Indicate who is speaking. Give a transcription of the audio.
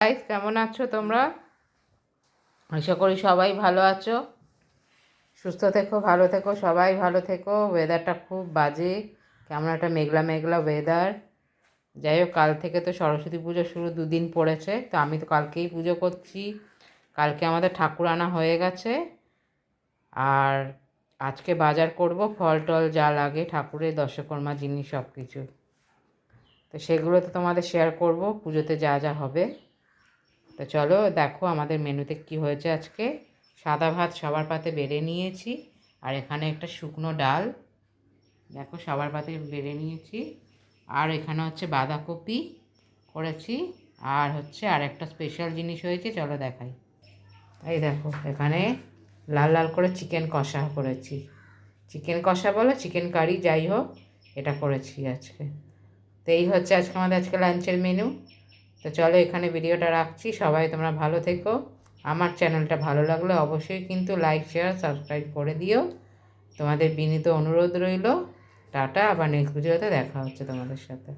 Speaker 1: Guys, কেমন আছো তোমরা? আশা করি সবাই ভালো আছো। সুস্থ থেকো, ভালো থেকো, সবাই ভালো থেকো। ওয়েদারটা খুব বাজে, কেমন একটা মেঘলা মেঘলা ওয়েদার। যাই হোক, কাল থেকে তো সরস্বতী পুজো শুরু, দুদিন পড়েছে। তো আমি তো কালকেই পুজো করছি। কালকে আমাদের ঠাকুর আনা হয়ে গেছে। আর আজকে বাজার করব, ফল টল যা লাগে ঠাকুরের, দশকর্মা জিনিস সব কিছু। তো সেগুলো তো তোমাদের শেয়ার করব, পুজোতে যা যা হবে। তো চলো দেখো আমাদের মেনুতে কি হয়েছে আজকে। সাদা ভাত সবার পাতে বেড়ে নিয়েছি, আর এখানে একটা শুকনো ডাল দেখো সবার পাতে বেড়ে নিয়েছি। আর এখানে হচ্ছে বাঁধাকপি করেছি, আর হচ্ছে আর একটা স্পেশাল জিনিস হয়েছে, চলো দেখাই। এই দেখো এখানে লাল লাল করে চিকেন কষা করেছি। চিকেন কষা বলো, চিকেন কারি, যাই হোক, এটা করেছি আজকে। তো এই হচ্ছে আজকে লাঞ্চের মেনু। তো চলো এখানে ভিডিওটা রাখছি। সবাই তোমরা ভালো থেকো। আমার চ্যানেলটা ভালো লাগলে অবশ্যই কিন্তু লাইক শেয়ার সাবস্ক্রাইব করে দিও। তোমাদের বিনীত অনুরোধ রইল। টাটা, আবার নেক্সট ভিডিওতে দেখা হচ্ছে তোমাদের সাথে।